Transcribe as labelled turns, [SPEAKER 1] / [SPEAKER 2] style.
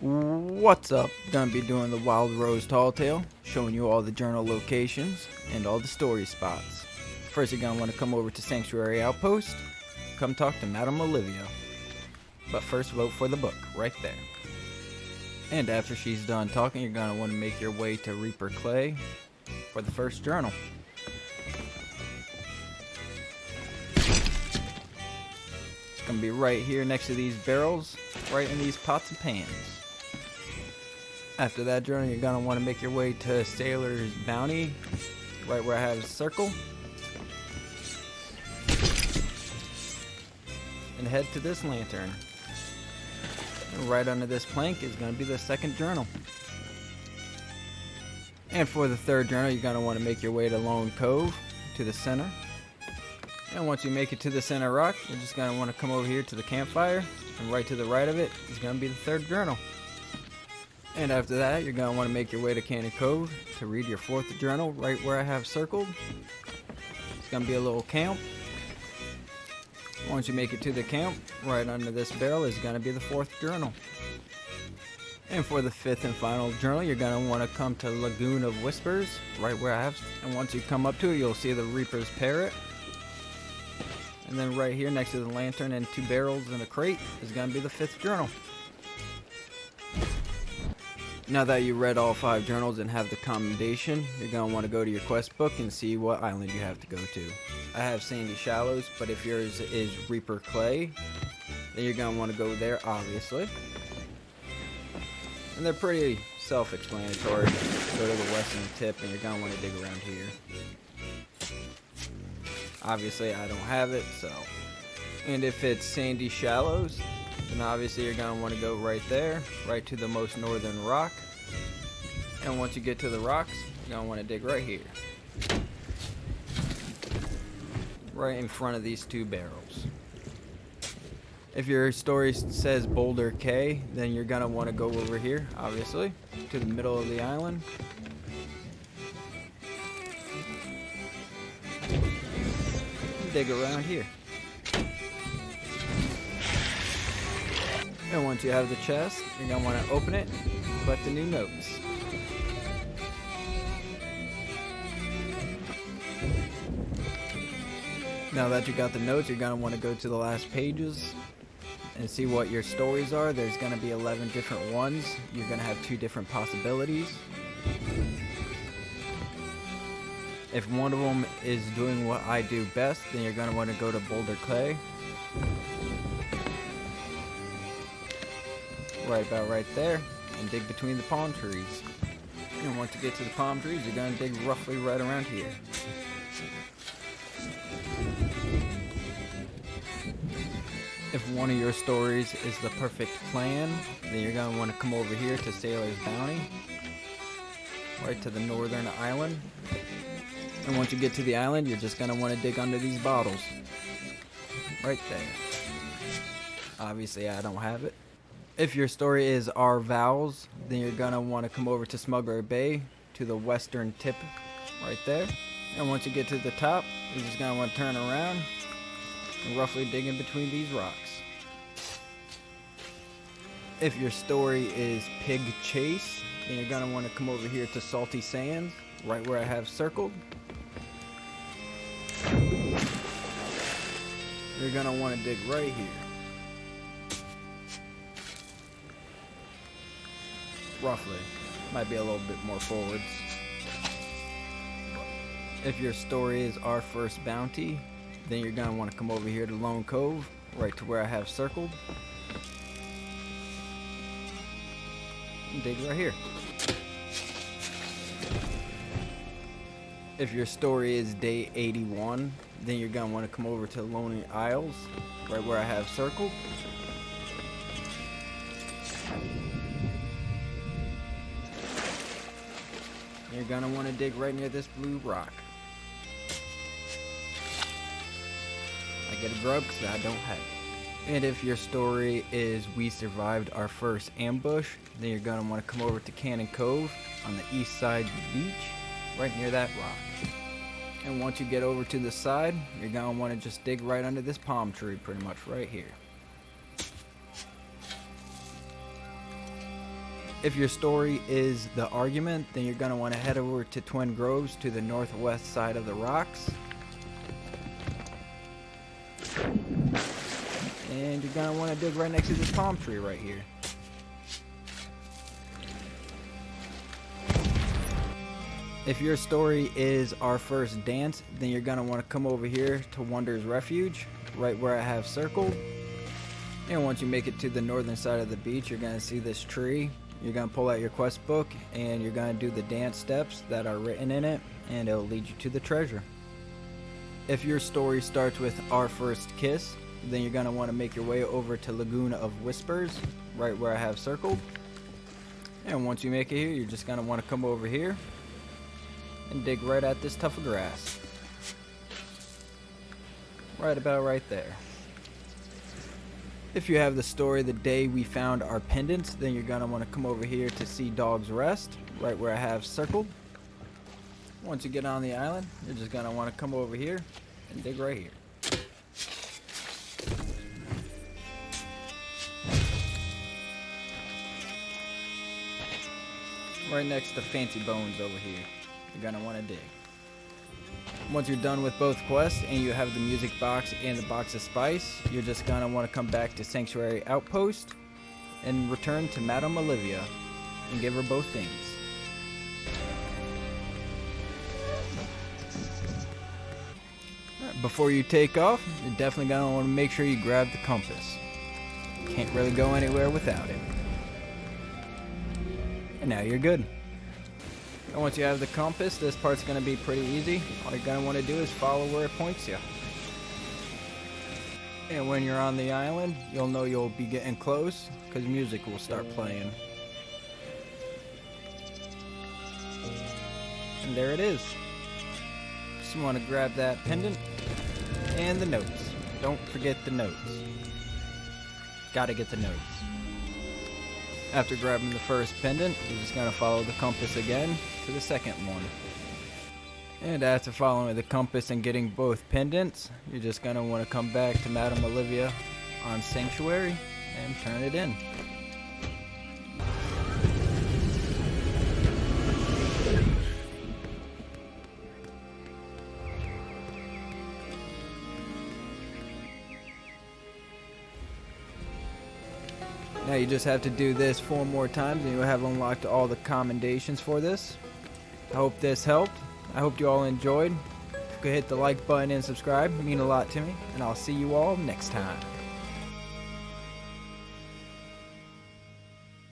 [SPEAKER 1] What's up? Gonna be doing the Wild Rose Tall Tale, showing you all the journal locations and all the story spots. First, you're gonna want to come over to Sanctuary Outpost, come talk to Madame Olivia. But first, vote for the book, right there. And after she's done talking, you're gonna want to make your way to Reaper Clay for the first journal. It's gonna be right here next to these barrels, right in these pots and pans. After that journey, you're gonna want to make your way to Sailor's Bounty, right where I have a circle. And head to this lantern. And right under this plank is gonna be the second journal. And for the third journal, you're gonna want to make your way to Lone Cove, to the center. And once you make it to the center rock, you're just gonna want to come over here to the campfire, and right to the right of it is gonna be the third journal. And after that, you're going to want to make your way to Cannon Cove to read your fourth journal right where I have circled. It's going to be a little camp. Once you make it to the camp, right under this barrel is going to be the fourth journal. And for the fifth and final journal, you're going to want to come to Lagoon of Whispers, right where I have. And once you come up to it, you'll see the Reaper's Parrot. And then right here next to the lantern and two barrels and a crate is going to be the fifth journal. Now that you read all 5 journals and have the Commendation, you're going to want to go to your quest book and see what island you have to go to. I have Sandy Shallows, but if yours is Reaper Clay, then you're going to want to go there, obviously. And they're pretty self-explanatory. Go to the western tip and you're going to want to dig around here. Obviously I don't have it, so. And if it's Sandy Shallows, then obviously you're going to want to go right there, right to the most northern rock. And once you get to the rocks, you're going to want to dig right here. Right in front of these 2 barrels. If your story says Boulder K, then you're going to want to go over here, obviously, to the middle of the island. And dig around here. And once you have the chest, you're going to want to open it and collect the new notes. Now that you got the notes, you're going to want to go to the last pages and see what your stories are. There's going to be 11 different ones. You're going to have 2 different possibilities. If one of them is doing what I do best, then you're going to want to go to Boulder Clay. Right about right there, and dig between the palm trees. And once you get to the palm trees, you're going to dig roughly right around here. If one of your stories is the perfect plan, then you're going to want to come over here to Sailor's Bounty, right to the northern island. And once you get to the island, you're just going to want to dig under these bottles. Right there. Obviously I don't have it. If your story is our Vowels, then you're going to want to come over to Smuggler Bay to the western tip right there. And once you get to the top, you're just going to want to turn around and roughly dig in between these rocks. If your story is Pig Chase, then you're going to want to come over here to Salty Sands, right where I have circled. You're going to want to dig right here. Roughly. Might be a little bit more forwards. If your story is Our First Bounty, then you're going to want to come over here to Lone Cove, right to where I have circled. And dig right here. If your story is Day 81, then you're going to want to come over to Lonely Isles, right where I have circled. You're gonna want to dig right near this blue rock. I get a grub because I don't have it. And if your story is We Survived Our First Ambush, then you're gonna want to come over to Cannon Cove on the east side of the beach, right near that rock. And once you get over to the side, you're gonna want to just dig right under this palm tree, pretty much right here. If your story is the argument, then you're going to want to head over to Twin Groves to the northwest side of the rocks. And you're going to want to dig right next to this palm tree right here. If your story is Our First Dance, then you're going to want to come over here to Wonder's Refuge, right where I have circled. And once you make it to the northern side of the beach, you're going to see this tree. You're going to pull out your quest book and you're going to do the dance steps that are written in it, and it'll lead you to the treasure. If your story starts with Our First Kiss, then you're going to want to make your way over to Lagoon of Whispers, right where I have circled. And once you make it here, you're just going to want to come over here and dig right at this tuft of grass. Right about right there. If you have the story The Day We Found Our Pendants, then you're going to want to come over here to Sea Dog's Rest, right where I have circled. Once you get on the island, you're just going to want to come over here and dig right here. Right next to Fancy Bones over here, you're going to want to dig. Once you're done with both quests and you have the music box and the box of spice, you're just going to want to come back to Sanctuary Outpost and return to Madame Olivia and give her both things. Right, before you take off, you're definitely going to want to make sure you grab the compass. Can't really go anywhere without it. And now you're good. And once you have the compass, this part's going to be pretty easy. All you're going to want to do is follow where it points you. And when you're on the island, you'll know you'll be getting close because music will start playing. And there it is. Just want to grab that pendant and the notes. Don't forget the notes. Gotta get the notes. After grabbing the first pendant, you're just going to follow the compass again to the second one. And after following the compass and getting both pendants, you're just going to want to come back to Madame Olivia on Sanctuary and turn it in. Now you just have to do this 4 more times and you'll have unlocked all the commendations for this. I hope this helped. I hope you all enjoyed. If you could hit the like button and subscribe, it would mean a lot to me. And I'll see you all next time.